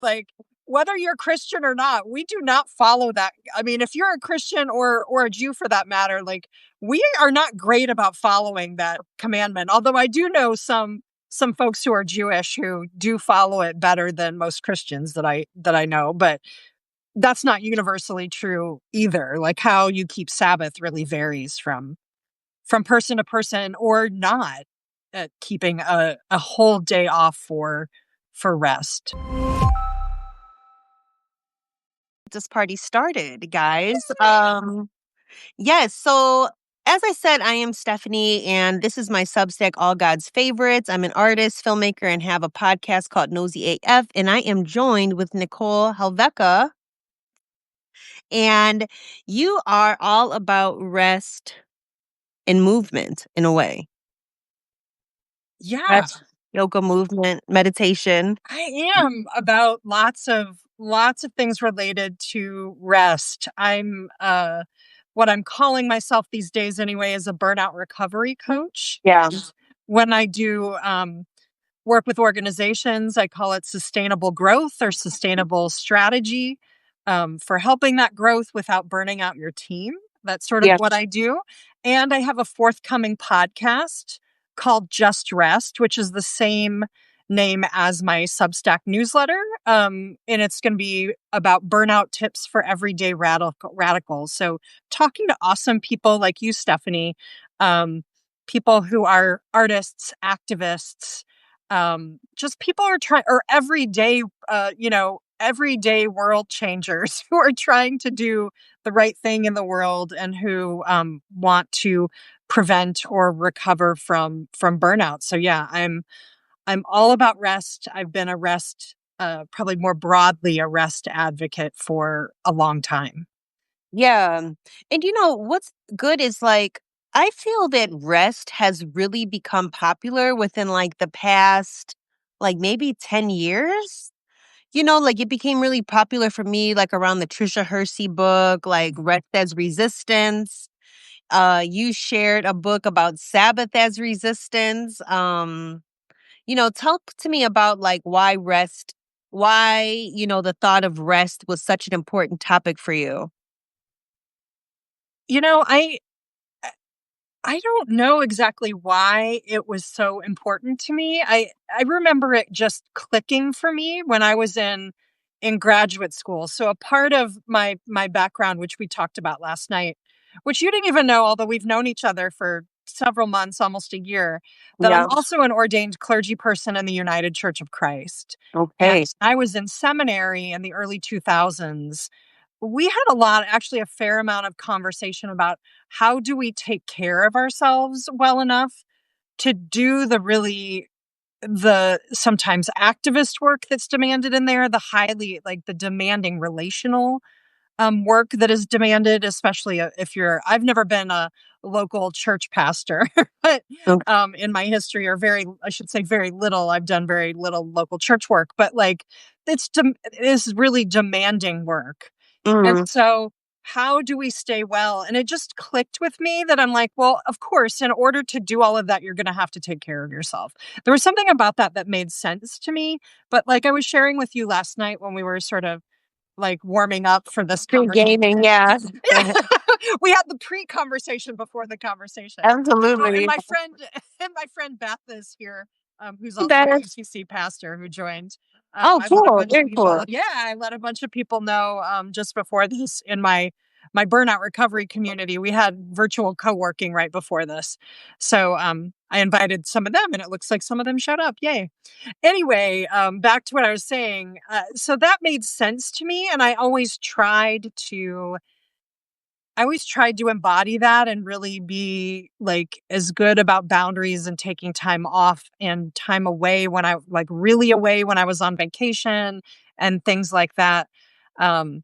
Like, whether you're Christian or not, we do not follow that. I mean, if you're a Christian or a Jew for that matter, like, we are not great about following that commandment. Although I do know some folks who are Jewish who do follow it better than most Christians that I know, but that's not universally true either. Like, how you keep Sabbath really varies from person to person, or not keeping a whole day off for rest. This party started, guys. Yes, so as I said, I am Stephanie, and this is my Substack, All God's Favorites. I'm an artist, filmmaker, and have a podcast called Nosy AF, and I am joined with Nicole Helveka. And you are all about rest and movement in a way. Yeah, Rest, yoga, movement, meditation. I am about lots of things related to rest. I'm what I'm calling myself these days anyway is a burnout recovery coach. Yeah. When I do work with organizations, I call it sustainable growth or sustainable strategy, for helping that growth without burning out your team. That's sort of Yeah. what I do. And I have a forthcoming podcast called Just Rest, which is the same name as my Substack newsletter. And it's going to be about burnout tips for everyday radicals. So talking to awesome people like you, Stephanie, people who are artists, activists, just people who are trying, or everyday, everyday world changers who are trying to do the right thing in the world and who want to prevent or recover from burnout. So yeah, I'm all about rest. I've been a rest, probably more broadly a rest advocate for a long time. Yeah. And what's good is like, I feel that rest has really become popular within like the past, like maybe 10 years. Like it became really popular for me, like around the Trisha Hersey book, like Rest as Resistance. You shared a book about Sabbath as resistance. Talk to me about like why, the thought of rest was such an important topic for you. You know, I don't know exactly why it was so important to me. I remember it just clicking for me when I was in graduate school. So a part of my background, which we talked about last night, which you didn't even know, although we've known each other for several months, almost a year, that I'm Yeah. also an ordained clergy person in the United Church of Christ. And Okay. I was in seminary in the early 2000s. We had actually a fair amount of conversation about how do we take care of ourselves well enough to do the sometimes activist work that's demanded in there, the highly, like, the demanding relational work that is demanded, especially if I've never been a local church pastor, but Okay. in my history, or I should say very little, I've done very little local church work, but like, it is really demanding work. And Mm. so how do we stay well? And it just clicked with me that I'm like, well, of course, in order to do all of that, you're going to have to take care of yourself. There was something about that made sense to me. But like I was sharing with you last night when we were sort of like warming up for this conversation. Gaming, yeah. We had the pre-conversation before the conversation. Oh, and Absolutely. my friend Beth is here, who's also a Beth. UCC pastor who joined. Oh, I let a cool. bunch of Very people, cool. yeah, I let a bunch of people know just before this in my burnout recovery community. We had virtual co-working right before this, so I invited some of them, and it looks like some of them showed up. Yay! Anyway, back to what I was saying. So that made sense to me, and I always tried to embody that and really be like as good about boundaries and taking time off and time away when I like really away when I was on vacation and things like that. Um,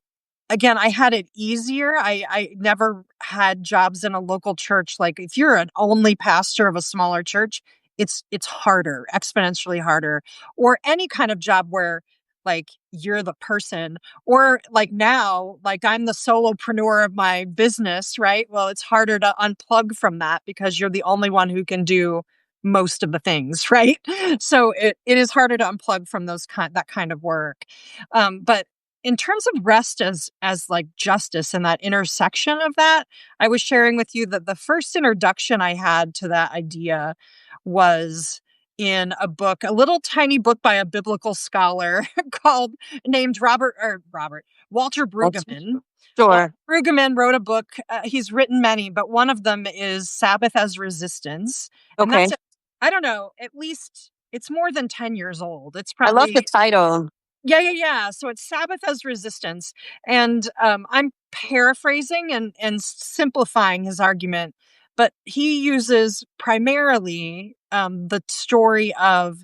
Again, I had it easier. I never had jobs in a local church. Like if you're an only pastor of a smaller church, it's harder, exponentially harder, or any kind of job where like you're the person, or like now, like I'm the solopreneur of my business, right? Well, it's harder to unplug from that because you're the only one who can do most of the things, right? So it is harder to unplug from that kind of work. But in terms of rest as like justice and that intersection of that, I was sharing with you that the first introduction I had to that idea was in a book, a little tiny book by a biblical scholar called named Walter Brueggemann. Walter Sure. Brueggemann wrote a book. He's written many, but one of them is Sabbath as Resistance. And Okay. that's, I don't know, at least it's more than 10 years old. It's I love the probably, title. yeah, yeah, yeah. So it's Sabbath as Resistance. And I'm paraphrasing and simplifying his argument, but he uses primarily the story of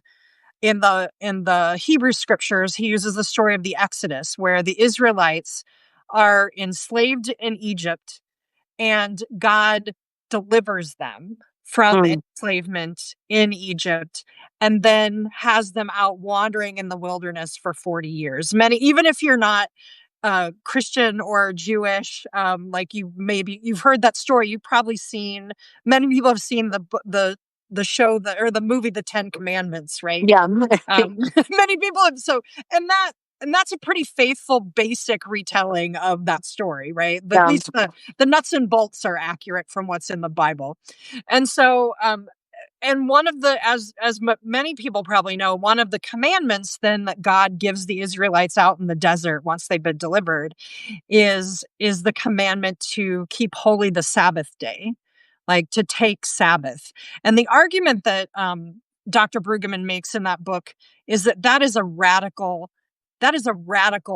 in the Hebrew scriptures, he uses the story of the Exodus, where the Israelites are enslaved in Egypt and God delivers them from Mm. enslavement in Egypt and then has them out wandering in the wilderness for 40 years. Many, even if you're not Christian or Jewish, like you've heard that story. You've probably seen, many people have seen the show or the movie The Ten Commandments, right? Yeah. Many people have, and that and that's a pretty faithful basic retelling of that story, right? But at Yeah. least the nuts and bolts are accurate from what's in the Bible. And so and one of the many people probably know, one of the commandments then that God gives the Israelites out in the desert once they've been delivered is the commandment to keep holy the Sabbath day, like to take Sabbath. And the argument that Dr. Brueggemann makes in that book is that is a radical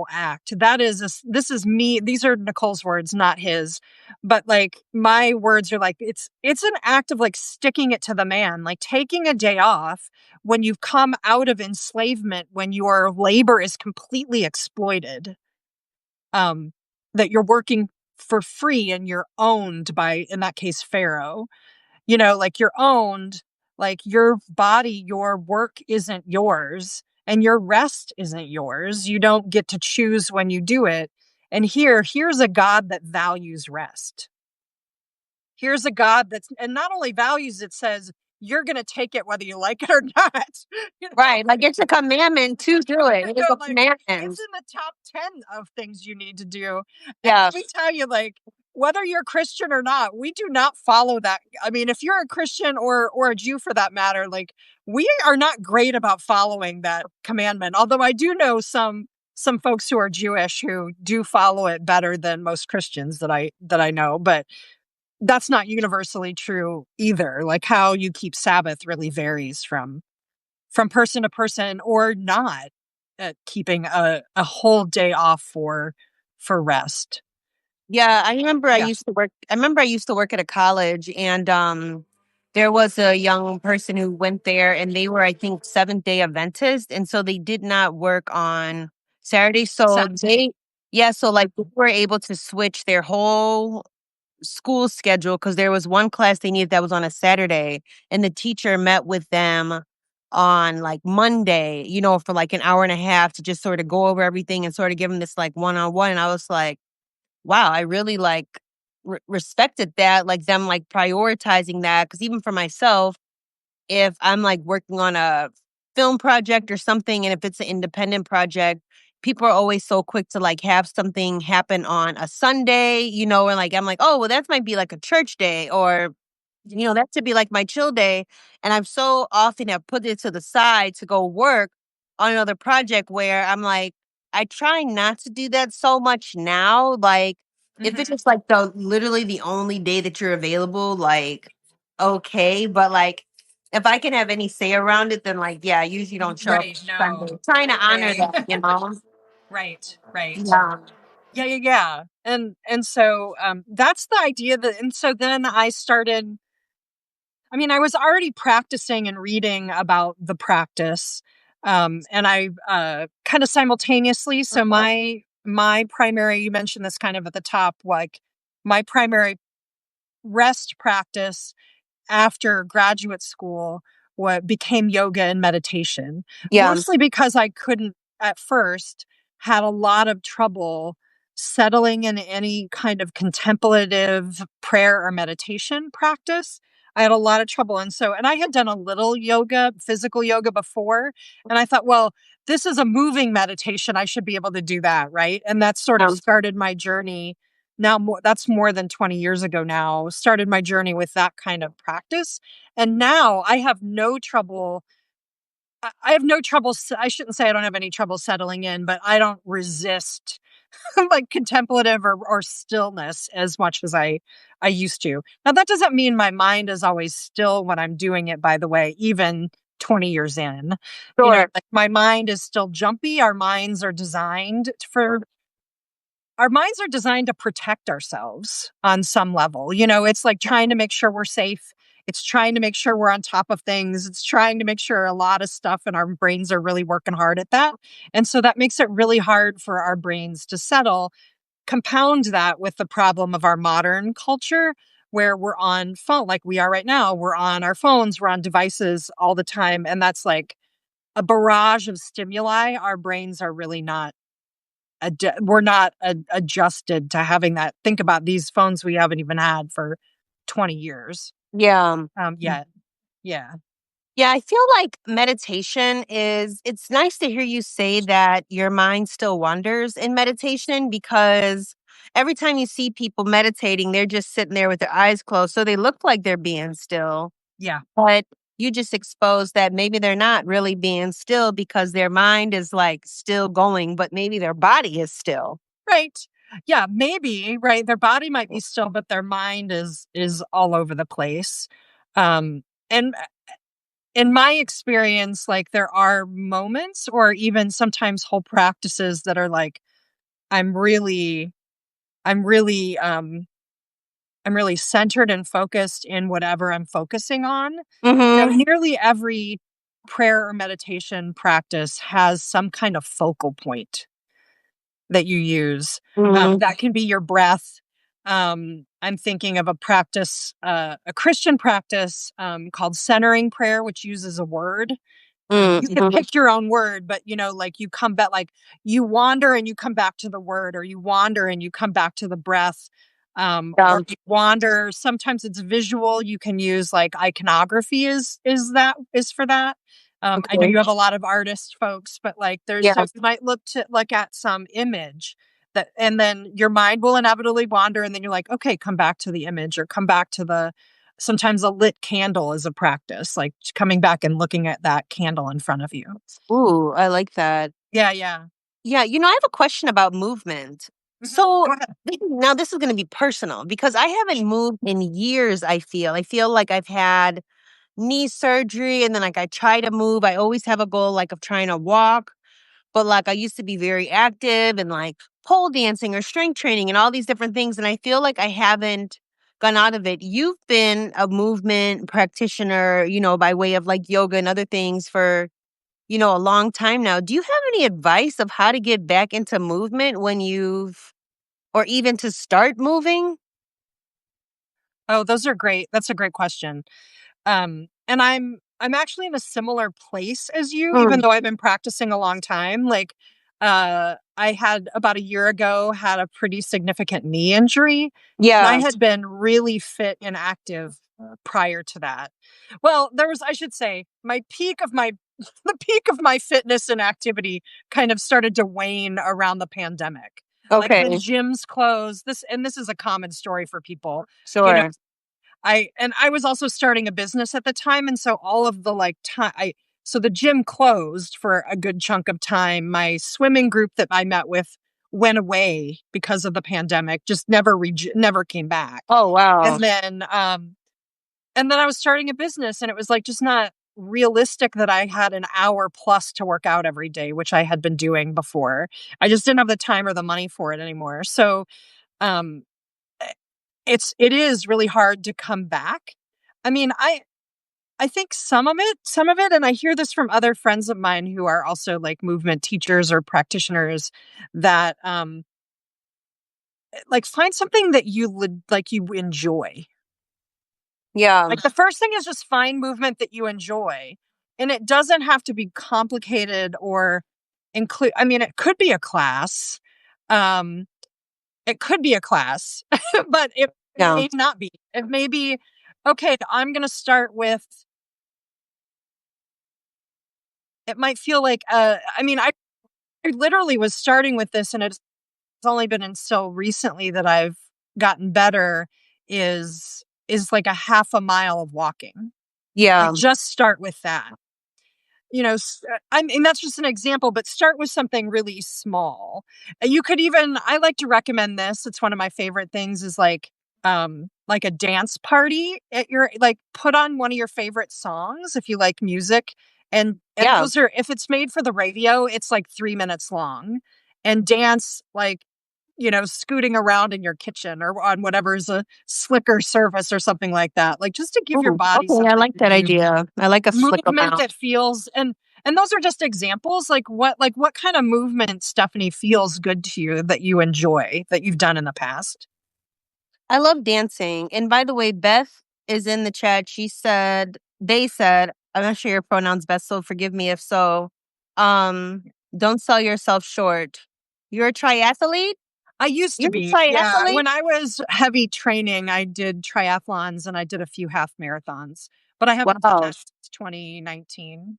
act. This is me. These are Nicole's words, not his. But like my words are like, it's an act of like sticking it to the man, like taking a day off when you've come out of enslavement, when your labor is completely exploited, that you're working for free and you're owned by, in that case, Pharaoh. Like you're owned, like your body, your work isn't yours and your rest isn't yours. You don't get to choose when you do it. And here's a God that values rest. Here's a God and not only values it, says you're going to take it whether you like it or not. Right. Like it's a commandment to do it. It is a Like it's commandment. in the top 10 of things you need to do. And Yeah. let me tell you, like, whether you're Christian or not, we do not follow that. I mean, if you're a Christian or a Jew for that matter, like we are not great about following that commandment. Although I do know some folks who are Jewish who do follow it better than most Christians that I know, but that's not universally true either. Like how you keep Sabbath really varies from person to person or not, keeping a whole day off for rest. Yeah, I remember Yeah. I used to work at a college, and there was a young person who went there, and they were, I think, Seventh-day Adventist, and so they did not work on Saturday. So so like they were able to switch their whole school schedule because there was one class they needed that was on a Saturday, and the teacher met with them on like Monday, for like an hour and a half to just sort of go over everything and sort of give them this like one-on-one. And I was like, wow, I really like respected that, like them like prioritizing that. Cause even for myself, if I'm like working on a film project or something, and if it's an independent project, people are always so quick to like have something happen on a Sunday, and like I'm like, oh, well, that might be like a church day, or that should be like my chill day. And I've so often have put it to the side to go work on another project where I'm like, I try not to do that so much now. Like, if it's Mhm. just like literally the only day that you're available, like, okay. But like, if I can have any say around it, then like, yeah, I usually don't show up Right. No. Sunday. Trying to honor Right. that. Right. Right. Yeah. Yeah. Yeah. Yeah. And so that's the idea and so then I started. I mean, I was already practicing and reading about the practice, and I kind of simultaneously. So my primary, you mentioned this kind of at the top, like my primary rest practice after graduate school what became yoga and meditation, Yeah. mostly because I couldn't at first had a lot of trouble settling in any kind of contemplative prayer or meditation practice. I had a lot of trouble. And I had done a little yoga, physical yoga before. And I thought, well, this is a moving meditation. I should be able to do that. Right. And that sort of started my journey. Now, that's more than 20 years ago now, started my journey with that kind of practice. And now I have no trouble. I have no trouble. I shouldn't say I don't have any trouble settling in, but I don't resist like contemplative or stillness as much as I used to. Now that doesn't mean my mind is always still when I'm doing it, by the way, even 20 years in. Sure. Like my mind is still jumpy. Our minds are designed to protect ourselves on some level. It's like trying to make sure we're safe. It's trying to make sure we're on top of things. It's trying to make sure a lot of stuff in our brains are really working hard at that. And so that makes it really hard for our brains to settle. Compound that with the problem of our modern culture where we're on phone like we are right now. We're on our phones, we're on devices all the time. And that's like a barrage of stimuli. Our brains are really not we're not adjusted to having that. Think about these phones we haven't even had for 20 years Yeah. yet. Yeah. Yeah, I feel like meditation it's nice to hear you say that your mind still wanders in meditation because every time you see people meditating, they're just sitting there with their eyes closed. So they look like they're being still, Yeah. but you just exposed that maybe they're not really being still because their mind is like still going, but maybe their body is still. Right. Yeah, maybe, right? Their body might be still, but their mind is all over the place. And in my experience, like there are moments or even sometimes whole practices that are like, I'm really, I'm really, um, I'm really centered and focused in whatever I'm focusing on. Mhm. Nearly every prayer or meditation practice has some kind of focal point that you use. Mhm. That can be your breath. I'm thinking of a practice, a Christian practice called centering prayer, which uses a word. You can Mhm. pick your own word, but like you come back, like you wander and you come back to the word, or you wander and you come back to the breath, or Um, you wander. Sometimes it's visual. You can use like iconography is for that. I know okay. you have a lot of artist folks, but like so Yes. you might look at some image that, and then your mind will inevitably wander, and then you're like, okay, come back to the image or come back to the. Sometimes a lit candle is a practice, like coming back and looking at that candle in front of you. Ooh, I like that. Yeah, yeah. Yeah, I have a question about movement. Mhm. So Go ahead. now this is going to be personal because I haven't moved in years. I feel like I've had knee surgery and then like I try to move. I always have a goal like of trying to walk, but like I used to be very active and like pole dancing or strength training and all these different things. And I feel like I haven't gone out of it. You've been a movement practitioner, by way of like yoga and other things for a long time now. Do you have any advice of how to get back into movement or even to start moving? Oh, those are great. That's a great question. And I'm actually in a similar place as you, even Mm, though I've been practicing a long time. Like, I had about a year ago had a pretty significant knee injury, and I yeah. had been really fit and active prior to that. Well, I should say, my peak of my the peak of my fitness and activity kind of started to wane around the pandemic. Like the Okay. gyms closed. This is a common story for people. You know, Sure. I was also starting a business at the time, and so all of the like time I so the gym closed for a good chunk of time. My swimming group that I met with went away because of the pandemic, just never came back. Oh, wow. And then I was starting a business, and it was like just not realistic that I had an hour plus to work out every day, which I had been doing before. I just didn't have the time or the money for it anymore. So, um it is really hard to come back. I mean, I think some of it, and I hear this from other friends of mine who are also like movement teachers or practitioners that like find something that you enjoy. Yeah. Like the first thing is just find movement that you enjoy. And it doesn't have to be complicated or include, I mean, it could be a class. It could be a class, but it Yeah. may not be. It may be Okay, I'm going to start with it might feel like I mean I literally was starting with this and it's only been until recently that I've gotten better is like a half a mile of walking. Like Yeah. just start with that. I mean, that's just an example, but start with something really small. You could even, I like to recommend this. It's one of my favorite things is like a dance party at your, like put on one of your favorite songs if you like music. And Yeah. those are, if it's made for the radio, it's like 3 minutes long and dance like, scooting around in your kitchen or on whatever's a slicker surface or something like that. Like just to give your Ooh, body okay, I something like to that do idea. I like a slick movement around. that feels and those are just examples like what kind of movement, Stephanie, feels good to you that you enjoy that you've done in the past? I love dancing. And by the way, Beth is in the chat. She said, they said, I'm not sure your pronouns, Beth, so forgive me if so. Um, don't sell yourself short. You're a triathlete? I used to You're be, a yeah. triathlete? When I was heavy training, I did triathlons and I did a few half marathons, but I haven't done Wow. that since 2019.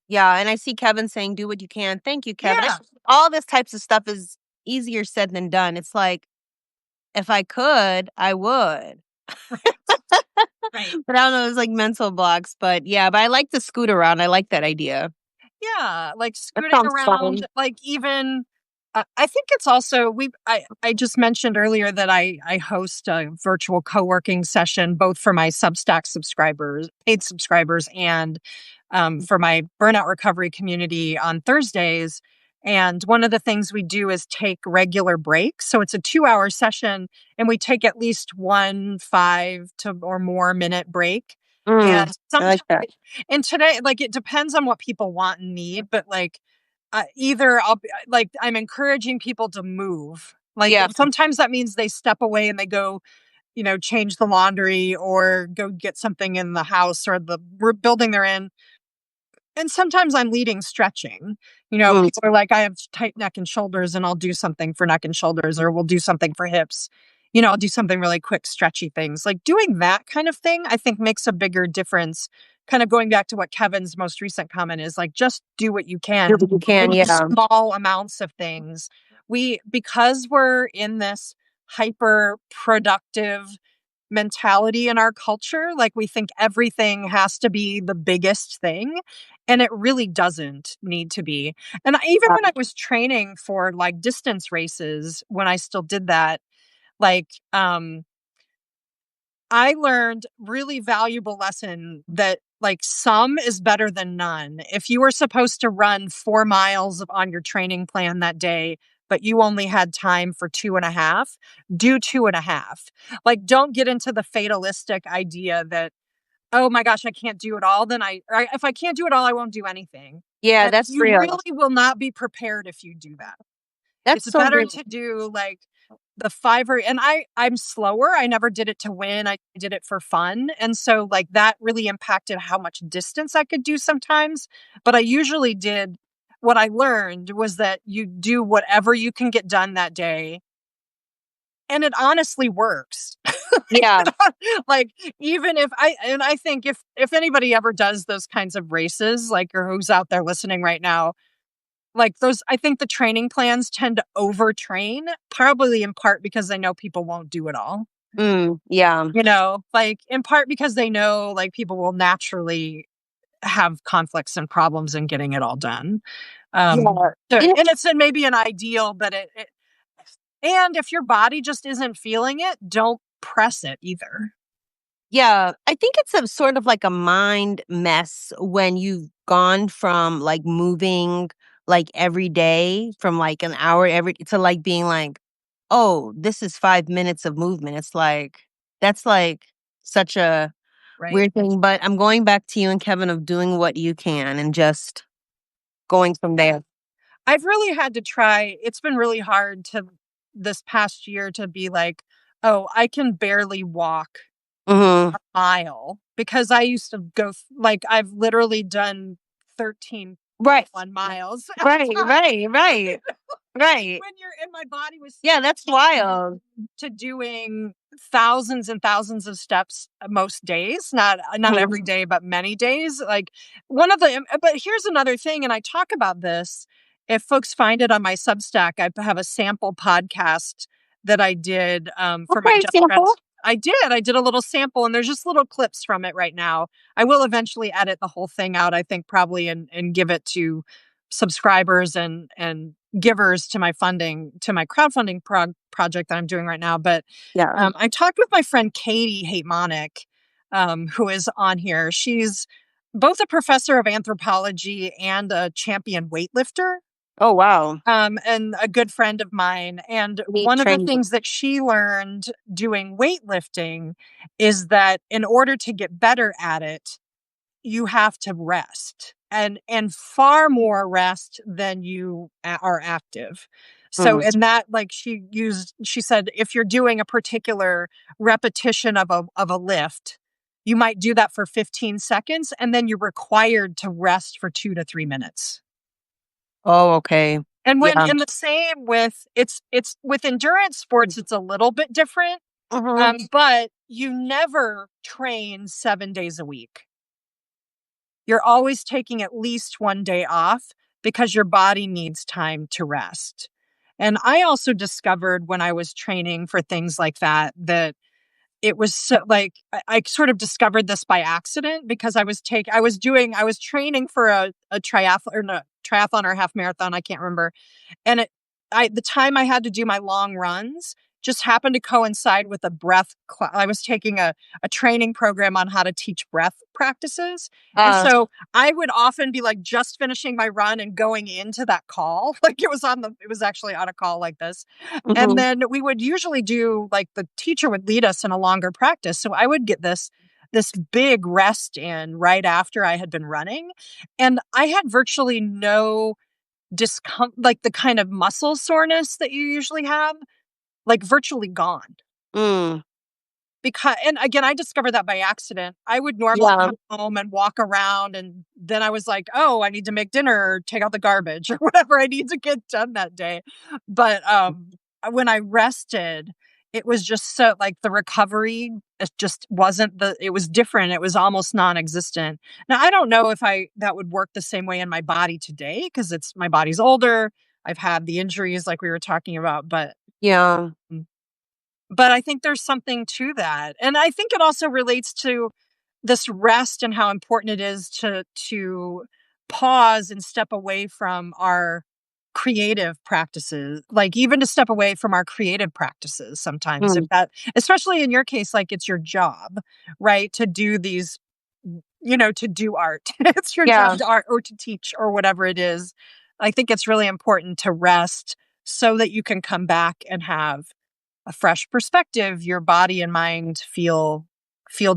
Yeah, and I see Kevin saying, do what you can. Thank you, Kevin. Yeah. All this types of stuff is easier said than done. It's like, if I could, I would. Right. Right. But I don't know, it's like mental blocks. But yeah, but I like to scoot around. I like that idea. Yeah, like That scooting sounds around, fun. like even I think it's also I just mentioned earlier that I host a virtual co-working session both for my Substack subscribers, paid subscribers, and for my burnout recovery community on Thursdays. And one of the things we do is take regular breaks. So it's a 2-hour session, and we take at least one 5 to or more minute break. Mm, And I like that. and today, like, it depends on what people want and need, but like, either like, I'm encouraging people to move. Like, Yeah. sometimes that means they step away and they go, change the laundry or go get something in the house or the building they're in. And sometimes I'm leading stretching. Mm, People are like, I have tight neck and shoulders, and I'll do something for neck and shoulders, or we'll do something for hips. I'll do something really quick, stretchy things. Like doing that kind of thing, I think makes a bigger difference. Kind of going back to what Kevin's most recent comment is like, just do what you do can what you can. and do Yeah. small amounts of things. Because we're in this hyper productive mentality in our culture. Like we think everything has to be the biggest thing, and it really doesn't need to be. And even when I was training for like distance races, when I still did that, like I learned really valuable lesson that like some is better than none. If you were supposed to run 4 miles on your training plan that day, but you only had time for 2.5, do 2.5. Like, don't get into the fatalistic idea that, oh my gosh, I can't do it all. Then if I can't do it all, I won't do anything. Yeah, And that's you real. really will not be prepared if you do that. That's It's so better real. to do like the 5 and I'm slower. I never did it to win. I did it for fun. And so like that really impacted how much distance I could do sometimes. But I usually did what I learned was that you do whatever you can get done that day. And it honestly works. Yeah. Like even if I think if anybody ever does those kinds of races, like or who's out there listening right now, like those, I think the training plans tend to overtrain, probably in part because they know people won't do it all. Yeah. Like in part because they know like people will naturally have conflicts and problems in getting it all done. Yeah. So, You know, and it's maybe an ideal, but and if your body just isn't feeling it, don't press it either. yeah. I think it's a sort of like a mind mess when you've gone from like moving like every day from like an hour every to like being like, oh, this is 5 minutes of movement. It's like, that's like such a Right. weird thing. But I'm going back to you and Kevin of doing what you can and just going from there. I've really had to try. It's been really hard to this past year to be like, oh, I can barely walk Hmm. mile because I used to go like I've literally done Right. 13.1 miles Right. Right. Right. Right. when you're and my body was Yeah, that's used wild. to doing thousands and thousands of steps most days, not Mhm. every day, but many days. Like one of the but here's another thing, and I talk about this. If folks find it on my Substack, I have a sample podcast that I did for my Okay, Just sample. Rest. I did a little sample, and there's just little clips from it right now. I will eventually edit the whole thing out, I think, probably, and give it to subscribers and givers to my funding, to my crowdfunding project that I'm doing right now. But Yeah. I talked with my friend Katie Haight-Monick, who is on here. She's both a professor of anthropology and a champion weightlifter, Oh, wow. and a good friend of mine. And Meat one of the train. things that she learned doing weightlifting is that in order to get better at it, you have to rest, and far more rest than you are active. So Mhm. in that, like, she said, if you're doing a particular repetition of a lift, you might do that for 15 seconds, and then you're required to rest for 2 to 3 minutes. Oh, okay. And when Yeah. in the same with it's with endurance sports, it's a little bit different, Mhm. but you never train 7 days a week. You're always taking at least one day off because your body needs time to rest. And I also discovered when I was training for things like that, that it was so, like, I sort of discovered this by accident because I was training for a triathlon, or no, triathlon or half marathon, I can't remember. And the time I had to do my long runs just happened to coincide with a breath class. I was taking a training program on how to teach breath practices. And Uh, so I would often be like just finishing my run and going into that call. Like it was actually on a call like this. And mhm. then we would usually do, like, the teacher would lead us in a longer practice. So I would get this big rest in right after I had been running. And I had virtually no like the kind of muscle soreness that you usually have, like, virtually gone. Mm. Because, and again, I discovered that by accident. I would normally Yeah. come home and walk around, and then I was like, "Oh, I need to make dinner or take out the garbage or whatever I need to get done that day." But, when I rested, it was just so, like, the recovery, it just wasn't it was different. It was almost non-existent. Now, I don't know if that would work the same way in my body today because my body's older. I've had the injuries like we were talking about, Yeah. mm, but I think there's something to that. And I think it also relates to this rest and how important it is to pause and step away from our creative practices, like even to step away from our creative practices sometimes, if Mm. that, especially in your case, like it's your job, right? To do to do art. It's your job Yeah. to art or to teach or whatever it is. I think it's really important to rest so that you can come back and have a fresh perspective. Your body and mind feel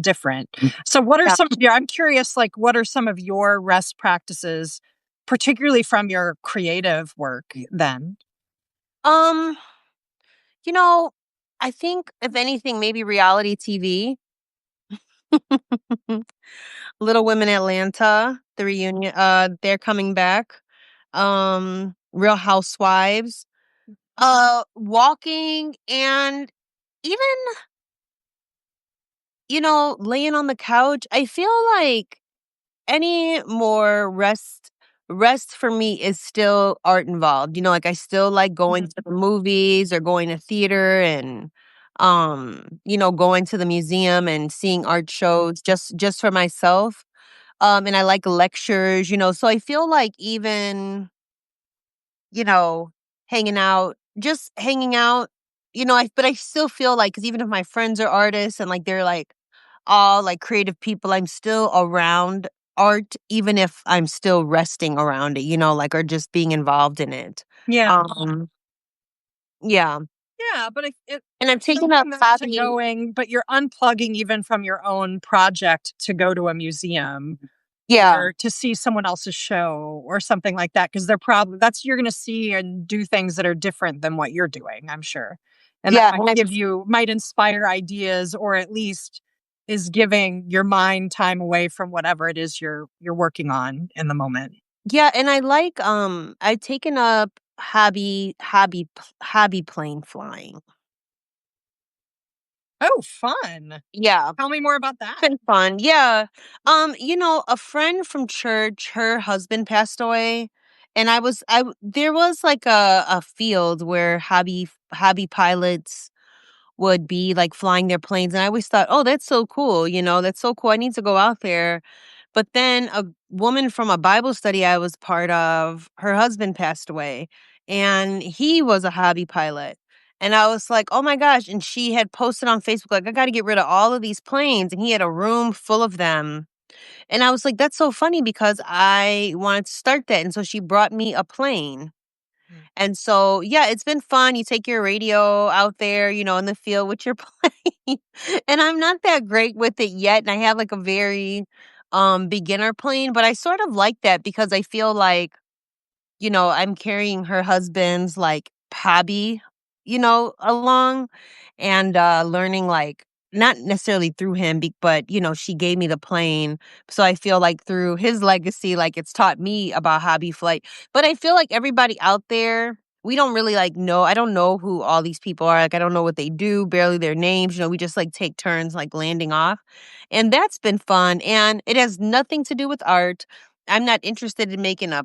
different. So what are Yeah. some of your I'm curious, like, what are some of your rest practices, particularly from your creative work then? Um, you know, I think if anything, maybe reality TV. Little Women Atlanta, the reunion, they're coming back. Real Housewives. Walking and even, laying on the couch. I feel like any more rest for me is still art involved. Like I still like going Mhm. to the movies or going to theater and going to the museum and seeing art shows just for myself. And I like lectures, so I feel like even, you know, just hanging out, but I still feel like, cuz even if my friends are artists and like they're like all like creative people, I'm still around art even if I'm still resting around it, like or just being involved in it. Yeah. Um yeah. Yeah, but it And I'm taking up something that to hobby. going, but you're unplugging even from your own project to go to a museum Yeah. or to see someone else's show or something like that, because they're probably that's you're gonna see and do things that are different than what you're doing, I'm sure. And that Yeah, and I'm might inspire ideas, or at least is giving your mind time away from whatever it is you're working on in the moment. yeah, and I like I've taken up hobby plane flying. Oh, fun. Yeah. Tell me more about that. Been fun. Yeah. A friend from church, her husband passed away, and there was like a field where hobby pilots would be like flying their planes, and I always thought, "Oh, that's so cool, that's so cool. I need to go out there." But then a woman from a Bible study I was part of, her husband passed away, and he was a hobby pilot. And I was like, "Oh my gosh." And she had posted on Facebook, like, "I got to get rid of all of these planes." And he had a room full of them. And I was like, "That's so funny because I wanted to start that." And so she brought me a plane. Mm. And so, yeah, it's been fun. You take your radio out there, in the field with your plane. And I'm not that great with it yet. And I have like a very beginner plane, but I sort of like that because I feel like I'm carrying her husband's like hobby, along and learning like not necessarily through him, but she gave me the plane. So I feel like through his legacy, like it's taught me about hobby flight. But I feel like everybody out there, we don't really like know. I don't know who all these people are. Like I don't know what they do, barely their names. We just like take turns like landing off. And that's been fun. And it has nothing to do with art. I'm not interested in making a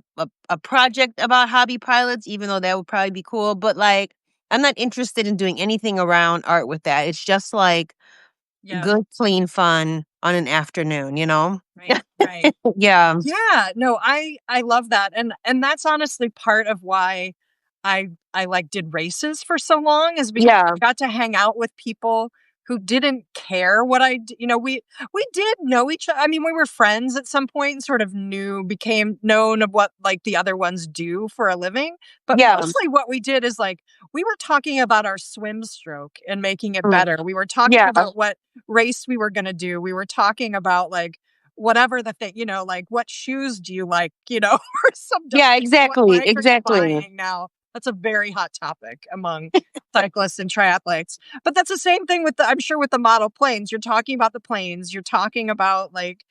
project about hobby pilots, even though that would probably be cool. But like, I'm not interested in doing anything around art with that. It's just like Yeah. good, clean fun on an afternoon, you know? Right. Right. Yeah. Yeah, no, I love that, and that's honestly part of why I, like, did races for so long is because Yeah. I got to hang out with people who didn't care what we did know I mean, we were friends at some point and sort of became known of what, like, the other ones do for a living, but Yeah. mostly what we did is, like, we were talking about our swim stroke and making it Mm. better. We were talking Yeah. about what race we were gonna do. We were talking about, like, whatever the thing, like, "What shoes do you like?" Or some dumb Yeah, "What exactly. bike are you Exactly. buying now?" That's a very hot topic among cyclists and triathletes. But that's the same thing with I'm sure with the model planes. You're talking about the planes, you're talking about, like,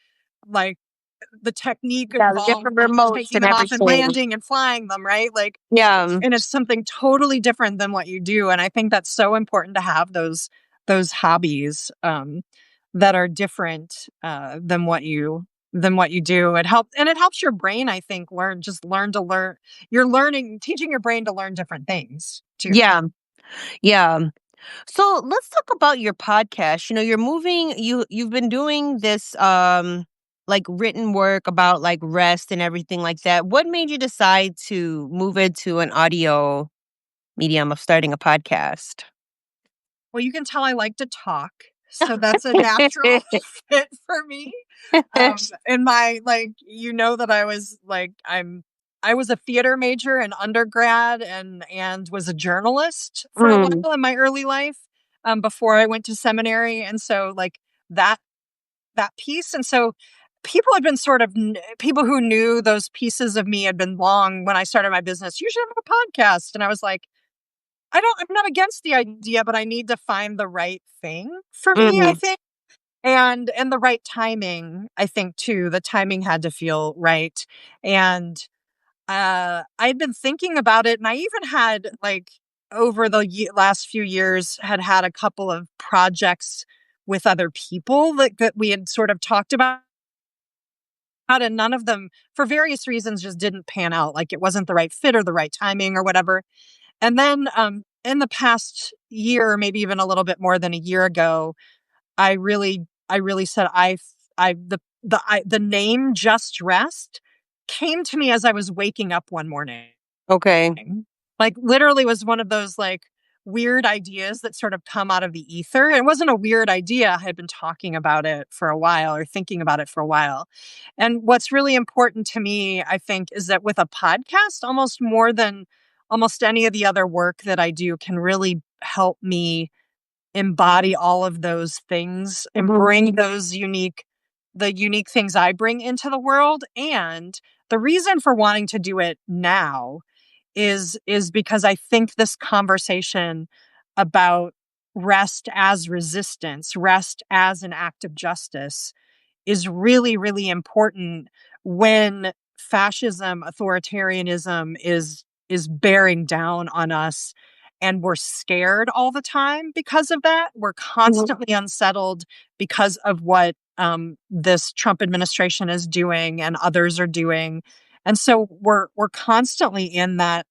the technique Yeah, the involved different in remotes taking and them off and everything. landing and flying them, right? Like, Yeah. and it's something totally different than what you do, and I think that's so important to have those hobbies, that are different, than what you do. It helps your brain, I think, learn to learn. You're learning teaching your brain to learn different things too. Yeah. Yeah. So let's talk about your podcast. You've been doing this like written work about like rest and everything like that. What made you decide to move it to an audio medium of starting a podcast? Well, you can tell I like to talk, so that's a natural fit for me. In my that I was a theater major in undergrad and was a journalist for a Mm, while in my early life, before I went to seminary, and so, like, that that piece, and so people had been people who knew those pieces of me had been long when I started my business, "You should have a podcast," and I was like, I'm not against the idea, but I need to find the right thing for me, I mm, think. And the right timing, I think too. The timing had to feel right. And I'd been thinking about it, and I even had like over the last few years had a couple of projects with other people that we had sort of talked about, and none of them, for various reasons, just didn't pan out. Like it wasn't the right fit or the right timing or whatever. And then in the past year, maybe even a little bit more than a year ago, I really said I the name Just Rest came to me as I was waking up one morning. okay. Like literally was one of those like weird ideas that sort of come out of the ether. It wasn't a weird idea. I had been talking about it for a while or thinking about it for a while. And what's really important to me, I think, is that with a podcast, almost more than almost any of the other work that I do can really help me embody all of those things and Mhm. bring the unique things I bring into the world. And the reason for wanting to do it now is because I think this conversation about rest as resistance, rest as an act of justice is really, really important when fascism, authoritarianism is bearing down on us and we're scared all the time because of that. We're Mhm. constantly unsettled because of what this Trump administration is doing and others are doing. And so we're constantly in that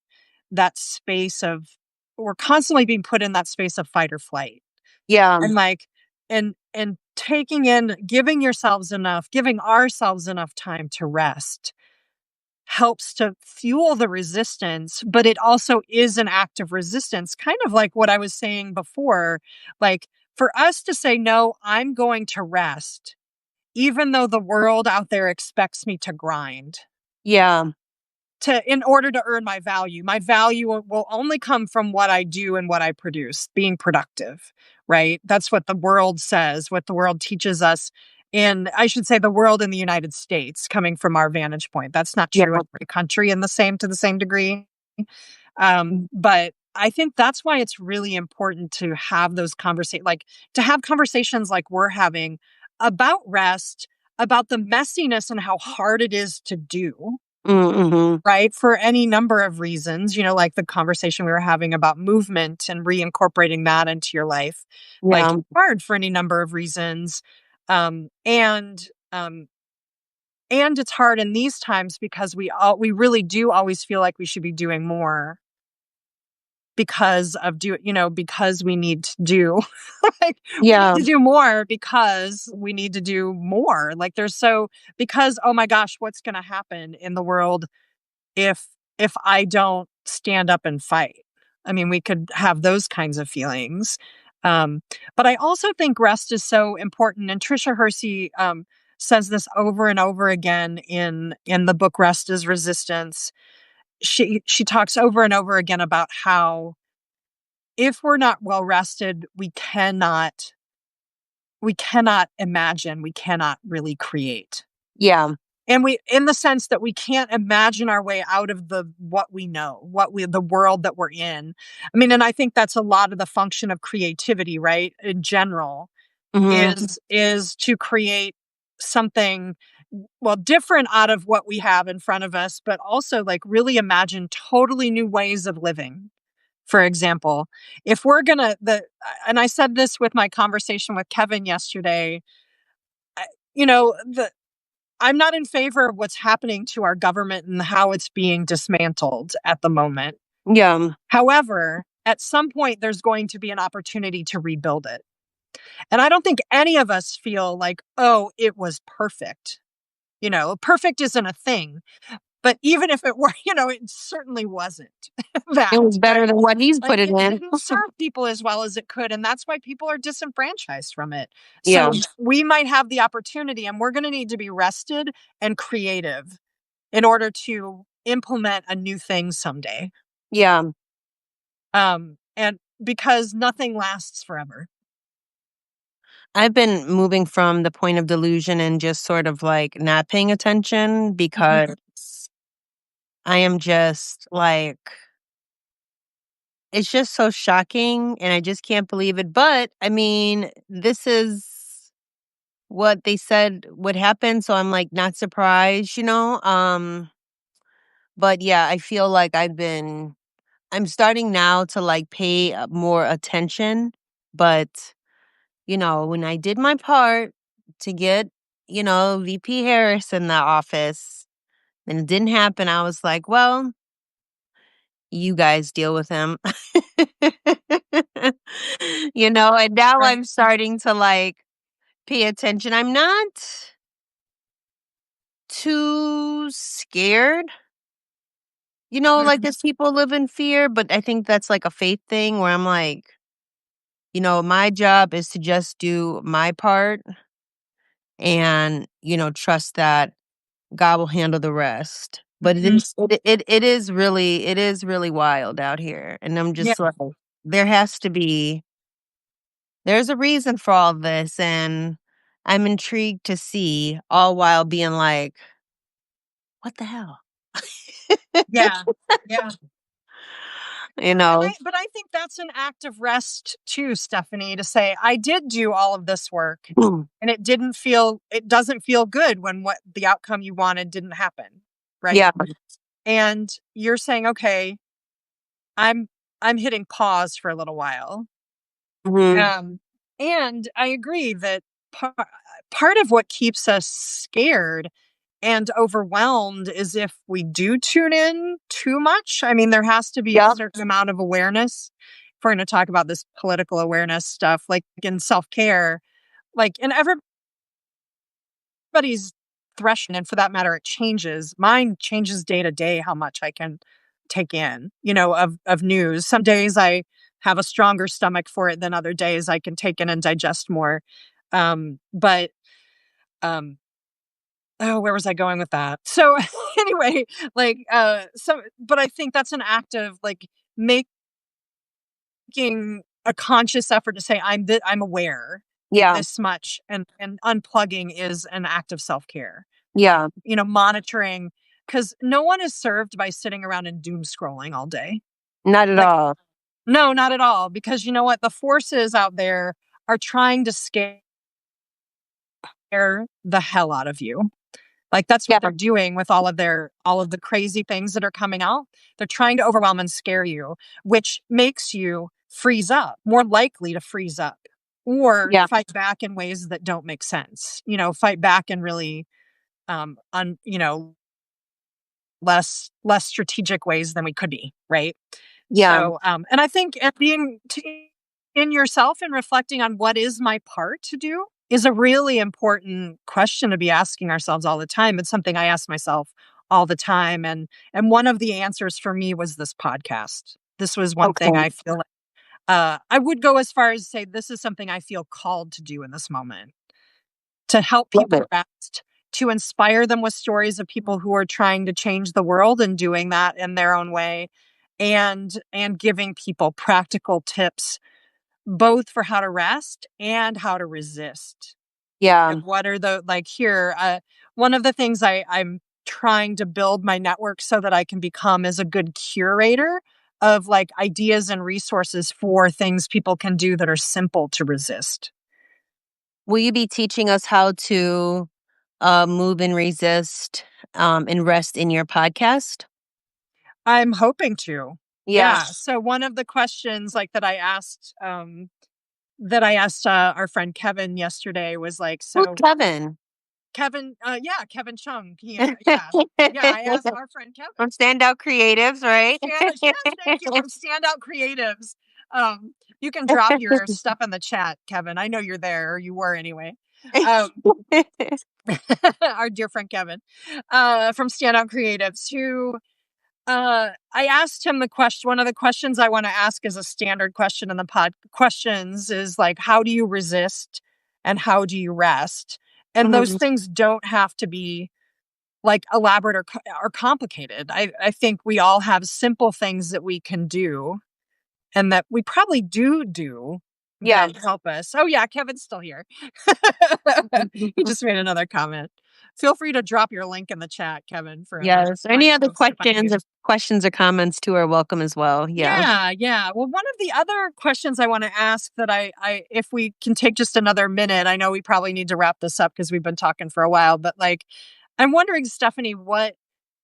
space of we're constantly being put in that space of fight or flight. Yeah. And like and taking in giving ourselves enough time to rest helps to fuel the resistance, but it also is an act of resistance, kind of like what I was saying before. Like for us to say, no, I'm going to rest, even though the world out there expects me to grind Yeah. in order to earn my value. My value will only come from what I do and what I produce, being productive, right? That's what the world says, what the world teaches us in, I should say, the world in the United States, coming from our vantage point. That's not Yeah. true in every country in the same degree. But I think that's why it's really important to have those conversations, like to have conversations like we're having about rest, about the messiness and how hard it is to do, Mm-hmm. right? For any number of reasons, like the conversation we were having about movement and reincorporating that into your life, like Yeah. hard for any number of reasons. Um, and um, and it's hard in these times because we really do always feel like we should be doing more because we need to do like we need Yeah. to do more because we need to do more. Like because oh my gosh, what's going to happen in the world if if I don't stand up and fight. I mean, we could have those kinds of feelings. Um, but I also think rest is so important. And Trisha Hersey says this over and over again in the book Rest is Resistance. She talks over and over again about how if we're not well rested, we cannot imagine, we cannot really create. Yeah. And we in the sense that we can't imagine our way out of what we know, the world that we're in. I mean, and I think that's a lot of the function of creativity, right? In general, Hmm. is to create something well different out of what we have in front of us, but also like really imagine totally new ways of living. For example, if we're gonna the and I said this with my conversation with Kevin yesterday, I- the I'm not in favor of what's happening to our government and how it's being dismantled at the moment. Yeah. However, at some point, there's going to be an opportunity to rebuild it. And I don't think any of us feel like, oh, it was perfect. Perfect isn't a thing. But even if it were, it certainly wasn't It that, was better right? than what he's Like put it it in. didn't serve people as well as it could. And that's why people are disenfranchised from it. Yeah. So we might have the opportunity and we're going to need to be rested and creative in order to implement a new thing someday. Yeah. And because nothing lasts forever. I've been moving from the point of delusion and just sort of like not paying attention Mhm. because I am just like, it's just so shocking and I just can't believe it. But I mean, this is what they said would happen. So I'm like not surprised. But yeah, I feel like I'm starting now to like pay more attention. But, when I did my part to get, VP Harris in the office and it didn't happen, I was like, well, you guys deal with him. And now Right. I'm starting to like pay attention. I'm not too scared, Mhm. like as people live in fear, but I think that's like a faith thing where I'm like, my job is to just do my part and, trust that God will handle the rest. But Mhm. it is really wild out here. And I'm Yeah. just like, there has to be there's a reason for all this, and I'm intrigued to see, all while being like, "What the hell?" Yeah. Yeah. You And know? I think that's an act of rest too, Stephanie, to say, I did do all of this work Mm. and it doesn't feel good when what the outcome you wanted didn't happen. Right. Yeah. And you're saying, okay, I'm I'm hitting pause for a little while. Mhm. Um, and I agree that part of what keeps us scared and overwhelmed is if we do tune in too much. I mean, there has to be a Yep. certain amount of awareness. If we're going to talk about this political awareness stuff, like in self care, like, and everybody's threshold, and for that matter, it changes. Mine changes day to day how much I can take in, of news. Some days I have a stronger stomach for it than other days I can take in and digest more. But um, oh, where was I going with that? So anyway, but I think that's an act of like making a conscious effort to say I'm aware Yeah. this much, and unplugging is an act of self care. Yeah. Monitoring, because no one is served by sitting around and doom scrolling all day. Not at Like, all. no, not at all. Because you know what? The forces out there are trying to scare the hell out of you. Like, that's what Yeah. they're doing with all of the crazy things that are coming out. They're trying to overwhelm and scare you, which makes you freeze up, more likely to freeze up or Yeah. fight back in ways that don't make sense. Fight back in really un you know less strategic ways than we could be, right? Yeah. So, and I think in yourself and reflecting on what is my part to do is a really important question to be asking ourselves all the time. It's something I ask myself all the time, and one of the answers for me was this podcast. This was one thing Okay. I feel like I would go as far as say this is something I feel called to do in this moment, to help Love people it. rest, to inspire them with stories of people who are trying to change the world and doing that in their own way, and giving people practical tips both for how to rest and how to resist. Yeah. And what are the like here one of the things I'm trying to build my network so that I can become is a good curator of like ideas and resources for things people can do that are simple to resist. Will you be teaching us how to move and resist and rest in your podcast? I'm hoping to. Yeah. Yeah. So one of the questions like that I asked our friend Kevin yesterday was like, Who's so Kevin? Kevin, yeah, Kevin Chung. Yeah, yeah. I asked our friend Kevin. From Standout Creatives, right? Yes, thank you, from Standout Creatives. You can drop your stuff in the chat, Kevin. I know you're there, or you were anyway. Um, our dear friend Kevin, from Standout Creatives, who I asked him the question. One of the questions I want to ask is a standard question in the pod questions is like, how do you resist and how do you rest? And those Mhm. things don't have to be like elaborate or complicated. I think we all have simple things that we can do and that we probably do Yeah. that help us. Oh yeah, Kevin's still here. He just made another comment. Feel free to drop your link in the chat, Kevin, for other Yes. fun Any other folks to find you. questions or comments too are welcome as well. Yeah. Yeah, yeah. Well, one of the other questions I want to ask that if we can take just another minute, I know we probably need to wrap this up because we've been talking for a while, but like, I'm wondering, Stephanie,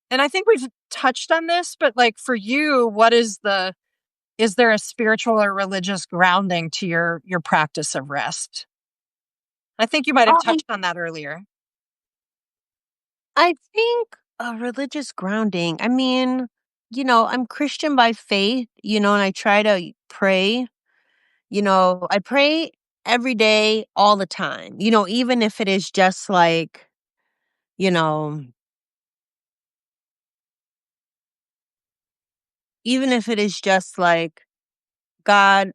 and I think we've touched on this, but like for you, is there a spiritual or religious grounding to your practice of rest? I think you might have Um, touched on that earlier. I think a religious grounding. I mean, I'm Christian by faith, and I try to pray. I pray every day, all the time, even if it is just like, you know, even if it is just like, God,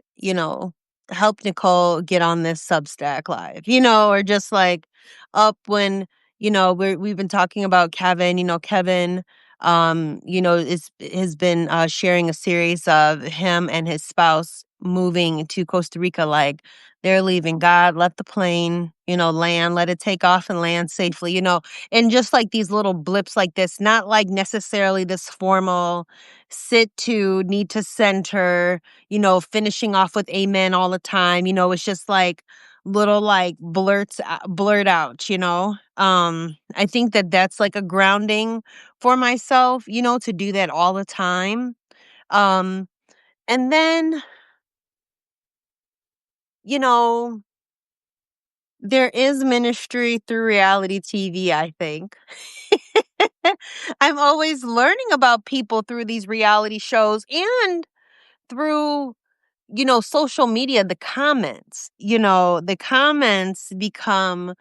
help Nicole get on this Substack live, or just like up when, we've been talking about Kevin, Kevin, has been sharing a series of him and his spouse moving to Costa Rica. Like they're leaving. God, let the plane, land, let it take off and land safely, and just like these little blips like this, not like necessarily this formal sit to need to center, finishing off with amen all the time. It's just like little like blurt out, I think that that's like a grounding for myself, to do that all the time. Um And then, you know, there is ministry through reality TV, I think. I'm always learning about people through these reality shows and through, social media, the comments become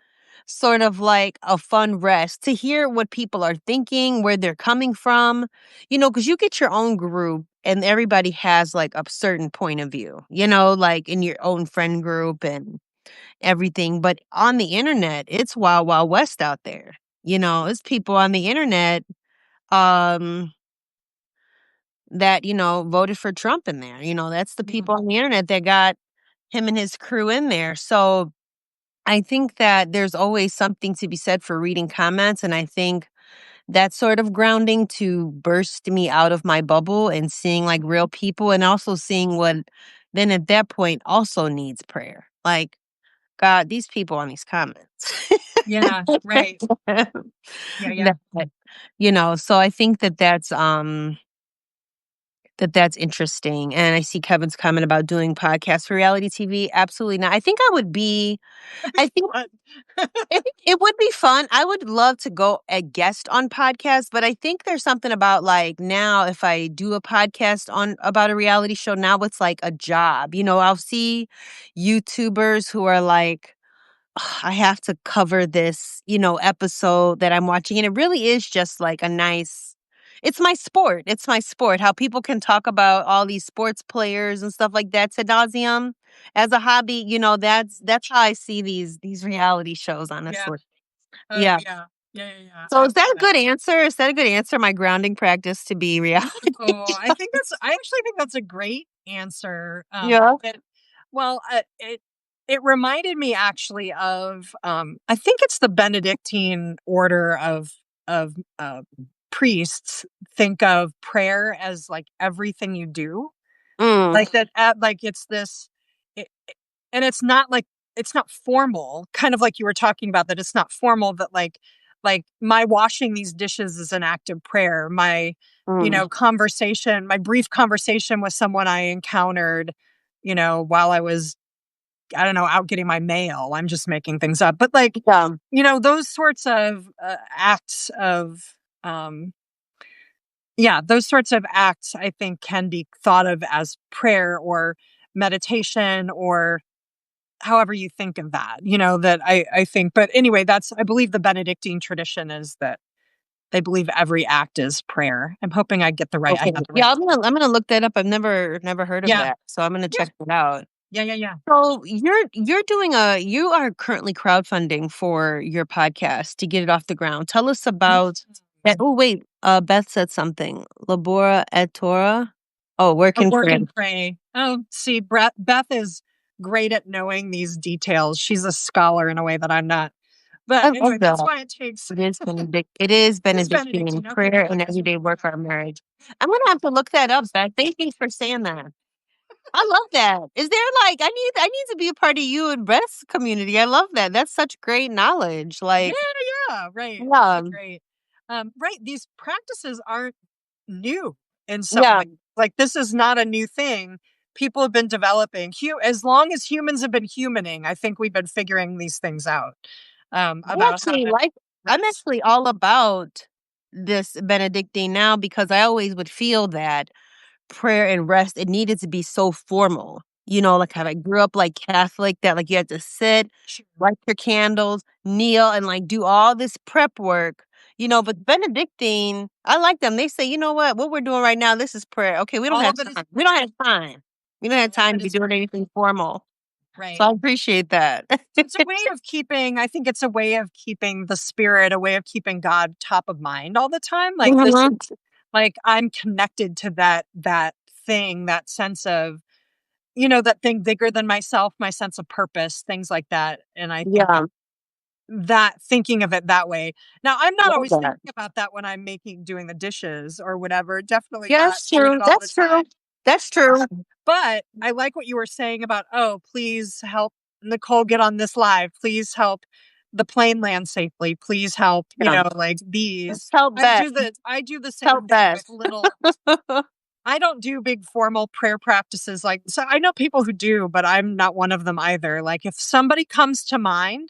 sort of like a fun rest to hear what people are thinking, where they're coming from, because you get your own group and everybody has like a certain point of view, like in your own friend group and everything. But on the internet, it's wild, wild west out there. It's people on the internet um that, voted for Trump in there. That's the Mm. people on the internet that got him and his crew in there. So I think that there's always something to be said for reading comments. And I think that's sort of grounding to burst me out of my bubble and seeing like real people and also seeing what then at that point also needs prayer. Like, God, these people on these comments. Yeah, right. Yeah, yeah. That, so I think that that's interesting. And I see Kevin's comment about doing podcasts for reality TV. Absolutely not. I think I would be That'd be I think fun. it would be fun. I would love to go a guest on podcasts, but I think there's something about like now if I do a podcast on about a reality show, now it's like a job. I'll see YouTubers who are like, "Ugh, I have to cover this, episode that I'm watching." And it really is just like a nice it's my sport. It's my sport. How people can talk about all these sports players and stuff like that to nauseum as a hobby. That's how I see these reality shows, Yeah. honestly. Oh, Yeah. yeah. Yeah, yeah, yeah. So I is love that a that. good answer? Is that a good answer? My grounding practice to be reality. Oh, I actually think that's a great answer. Yeah. Well, it reminded me actually of, I think it's the Benedictine order of, priests think of prayer as, like, everything you do. Mm, Like, that like, it's this it and it's not formal, kind of like you were talking about, that it's not formal, that, like, my washing these dishes is an act of prayer. My, mm. my brief conversation with someone I encountered, while I was, I don't know, out getting my mail. I'm just making things up. But, like, Yeah. those sorts of, acts of, um yeah, those sorts of acts, I think, can be thought of as prayer or meditation, or however you think of that, that I think. But anyway, I believe the Benedictine tradition is that they believe every act is prayer. I Okay. got the right. Yeah, I'm gonna look that up. I've never heard of Yeah. that. So I'm gonna Yeah. check that out. Yeah. Yeah. Yeah. So you are currently crowdfunding for your podcast to get it off the ground. Tell us Mm. about that. Oh wait, Beth said something. Labora et Tora. Oh, work A and work pray. and pray. Oh, see, Beth is great at knowing these details. She's a scholar in a way that I'm not. But I anyway, love that's that. why it takes. It is It's Benedictine Benedictine. Okay, prayer good. and everyday work for our marriage. I'm gonna have to look that up, Beth. Thank you for saying that. I love that. Is there like I need to be a part of you and Beth's community. I love that. That's such great knowledge. Yeah, Like, yeah, right. yeah, Really great. Right. These practices aren't new in some yeah. ways. Like, this is not a new thing. People have been developing. As long as humans have been humaning, I think we've been figuring these things out, I about how actually to like I'm rest. actually all about this Benedictine now because I always would feel that prayer and rest, it needed to be so formal. Like how I grew up like Catholic that like you had to sit, Sure. light your candles, kneel, and like do all this prep work. But Benedictine, I like them. They say, you know what we're doing right now, this is prayer. Okay, we don't All have of it is time. We don't prayer. have time. We don't have All of time to it be is doing prayer. anything formal. So Right. I appreciate that. So it's a way of keeping, I think it's a way of keeping the spirit, a way of keeping God top of mind all the time. Like, this, Mhm. like, I'm connected to that thing, that sense of, that thing bigger than myself, my sense of purpose, things like that. And I think Yeah, that thinking of it that way. Now, I'm not love always thinking that. about that when I'm doing the dishes or whatever. Definitely Yeah, not that's doing it true. all the That's true. time. That's true. But I like what you were saying about, oh, please help Nicole get on this live. Please help the plane land safely. Please help, Yeah. like Let's these. help Beth. I do the same Help thing with Beth. little I don't do big formal prayer practices like so I know people who do, but I'm not one of them either. Like if somebody comes to mind,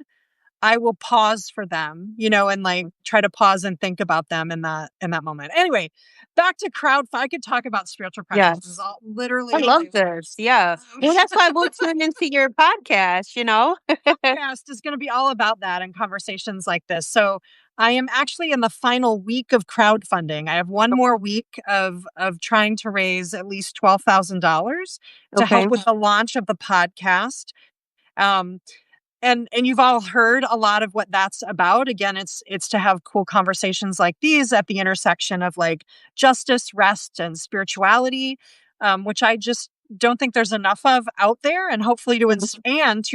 I will pause for them, and like try to pause and think about them in that moment. Anyway, back to I could talk about spiritual practices Yes. all I literally all love day this. Yeah. long. Well, that's why we'll tune into your podcast, you know? Podcast is going to be all about that and conversations like this. So I am actually in the final week of crowdfunding. I have one more week of trying to raise at least $12,000 to Okay. help with the launch of the podcast. Um, and you've all heard a lot of what that's about. Again, it's to have cool conversations like these at the intersection of like justice, rest, and spirituality, which I just don't think there's enough of out there, and hopefully to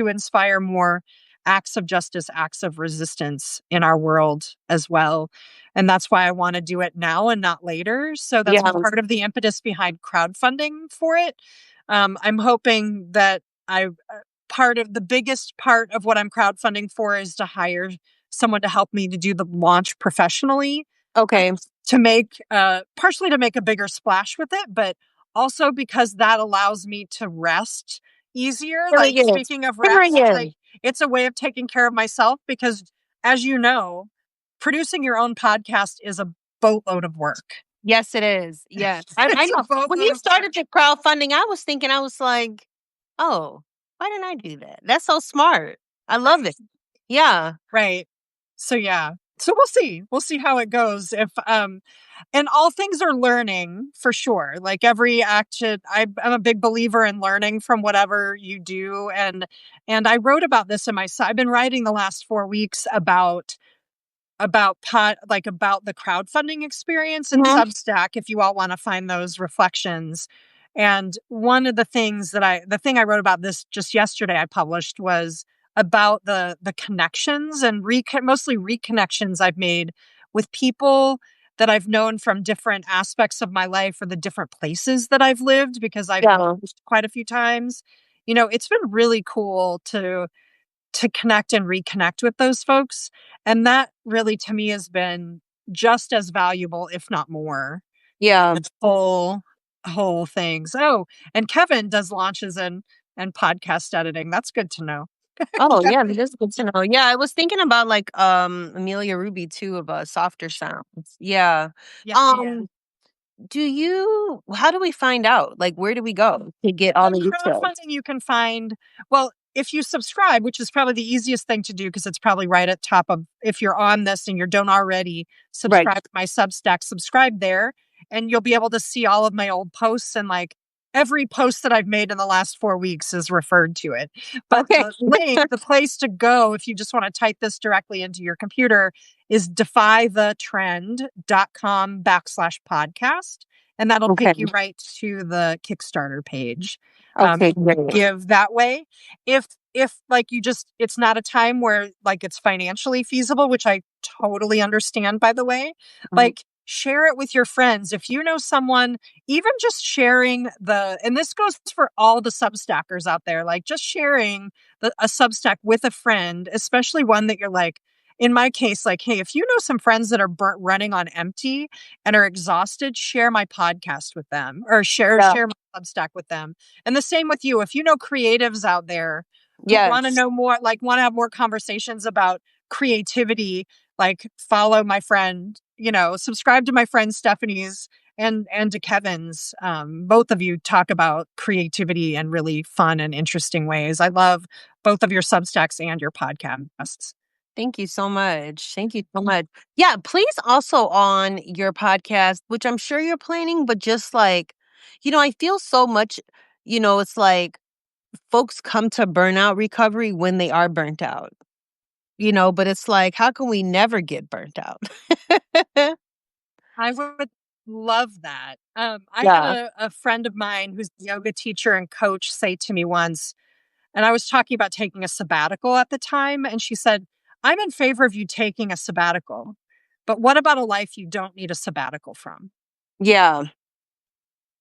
inspire more acts of justice, acts of resistance in our world as well. And that's why I want to do it now and not later. So that's Yeah. part of the impetus behind crowdfunding for it. I'm hoping that I part of the biggest part of what I'm crowdfunding for is to hire someone to help me to do the launch professionally, Okay. to make partially to make a bigger splash with it, but also because that allows me to rest easier. Like Period. speaking of rest, like Period. it's a way of taking care of myself because as you know, producing your own podcast is a boatload of work. Yes, it is. Yes. I It's a know. When boatload you of started work. the crowdfunding, I was like, oh, why didn't I do that? That's so smart. I love Right. it. Yeah. Right. So yeah. So we'll see. We'll see how it goes. If and all things are learning for sure. Like every action, I'm a big believer in learning from whatever you do. And I wrote about this in I've been writing the last 4 weeks about the crowdfunding experience in Mhm. Substack if you all want to find those reflections. And one of the things the thing I wrote about this just yesterday I published was about the connections and mostly reconnections I've made with people that I've known from different aspects of my life or the different places that I've lived because I've Yeah. moved quite a few times. It's been really cool to connect and reconnect with those folks. And that really to me has been just as valuable, if not more, than Yeah. this whole thing. So, and Kevin does launches and podcast editing. That's good to know. Oh, yeah, Kevin, that is good to know. Yeah, I was thinking about like Amelia Ruby too of Softer Sounds. Yeah. yeah, yeah. Um, how do we find out? Like where do we go to get all The the details? crowdfunding you can find, well, if you subscribe, which is probably the easiest thing to do because it's probably right at top of, if you're on this and you don't already Right. subscribe to my Substack, subscribe there and you'll be able to see all of my old posts and like every post that I've made in the last 4 weeks is referred to it. But Okay. the link, the place to go, if you just want to type this directly into your computer, is defythetrend.com/podcast. And that'll Okay. take you right to the Kickstarter page. Okay, great. Give that way. If like it's not a time where like it's financially feasible, which I totally understand, by the way, Mhm. like share it with your friends. If you know someone, even just sharing and this goes for all the Substackers out there, like just sharing a Substack with a friend, especially one that you're like, in my case, like, hey, if you know some friends that are burnt running on empty and are exhausted, share my podcast with them or Yeah. share my Substack with them. And the same with you. If you know creatives out there who want to Yes. know more, like want to have more conversations about creativity, like follow my friend, subscribe to my friend Stephanie's and to Kevin's. Both of you talk about creativity in really fun and interesting ways. I love both of your Substacks and your podcasts. Thank you so much. Thank you so much. Yeah, please also on your podcast, which I'm sure you're planning, but just like, I feel so much, it's like folks come to burnout recovery when they are burnt out, but it's like, how can we never get burnt out? I would love that. I had Yeah. a friend of mine who's a yoga teacher and coach say to me once, and I was talking about taking a sabbatical at the time, and she said, I'm in favor of you taking a sabbatical, but what about a life you don't need a sabbatical from? Yeah.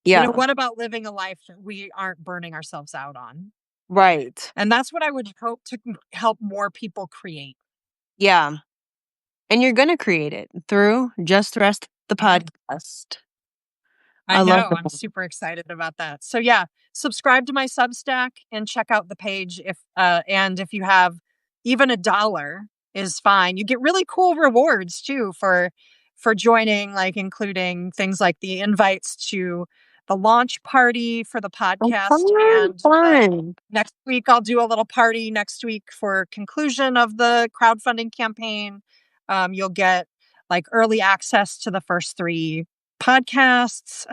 Yeah. What about living a life that we aren't burning ourselves out on? Right. And that's what I would hope to help more people create. Yeah. And you're going to create it through Just Rest the Yeah. podcast. I I love know. I'm that. super excited about that. So yeah, subscribe to my Substack and check out the page and if you have even $1 is fine. You get really cool rewards too for joining, like including things like the invites to the launch party for the Oh, podcast fun, and fun. next week I'll do a little party next week for conclusion of the crowdfunding campaign. You'll get like early access to the first 3 podcasts.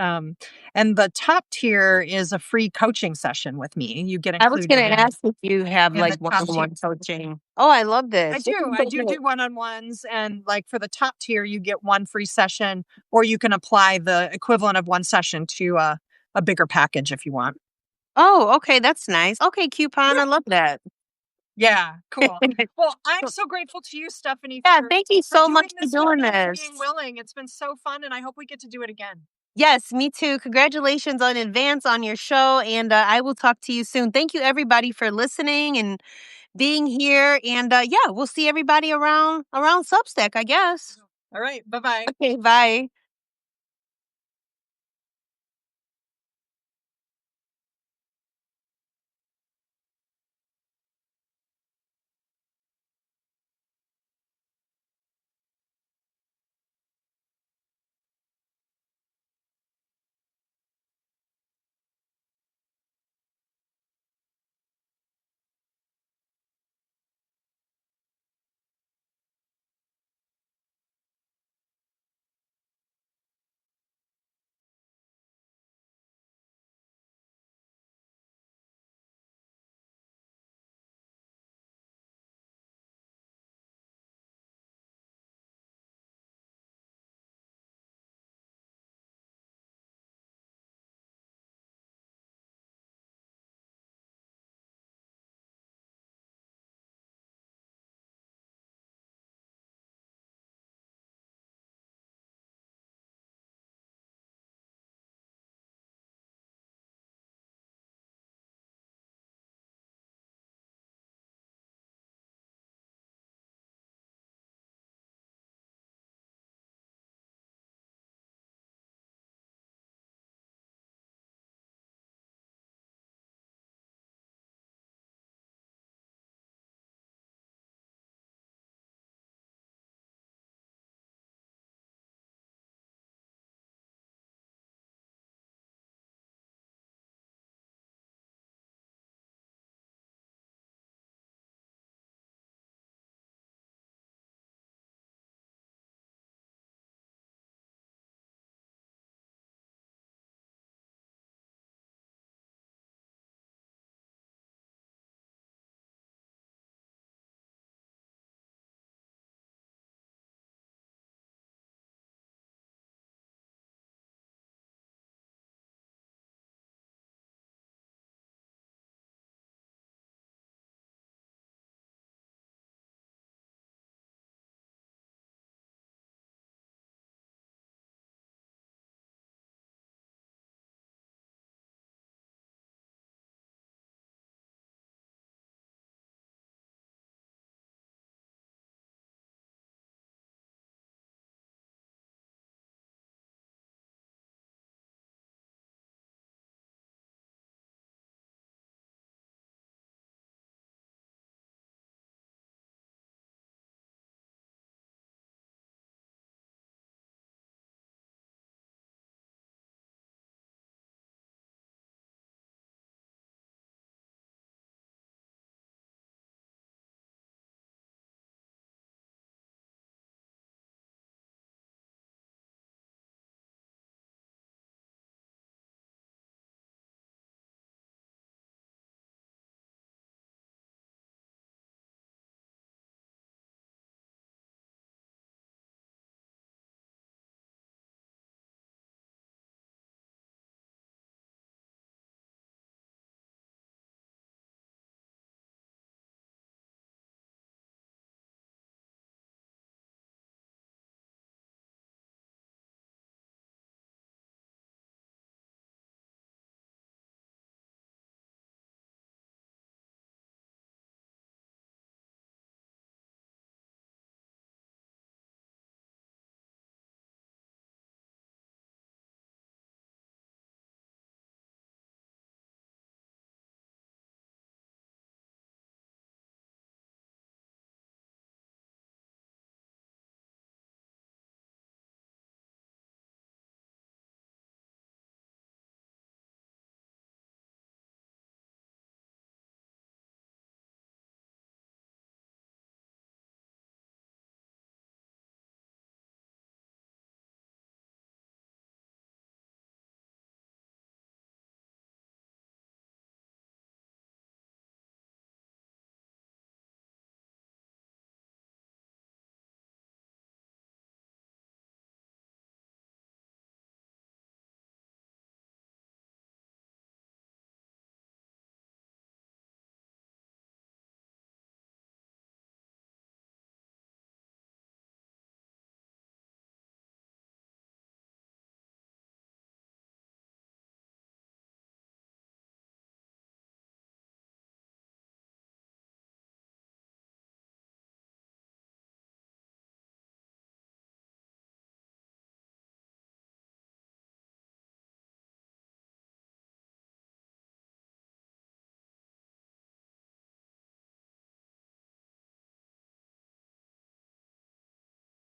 And the top tier is a free coaching session with me. You get I was gonna included ask if you have, in like, the top tier. one-on-one coaching. Oh, I love I this. This do. is I so do good. do one-on-ones, and like for the top tier, you get 1 free session, or you can apply the equivalent of 1 session to a bigger package if you want. Oh, okay, that's nice. Okay, coupon, I love that. Yeah, cool. Well, I'm so grateful to you, Stephanie, Yeah, thank you for so doing much for this with doing me and for this. being willing. It's been so fun, and I hope we get to do it again. Yes, me too. Congratulations on advance on your show, and I will talk to you soon. Thank you, everybody, for listening and being here. And yeah, we'll see everybody around Substack, I guess. All right, bye bye. Okay, bye.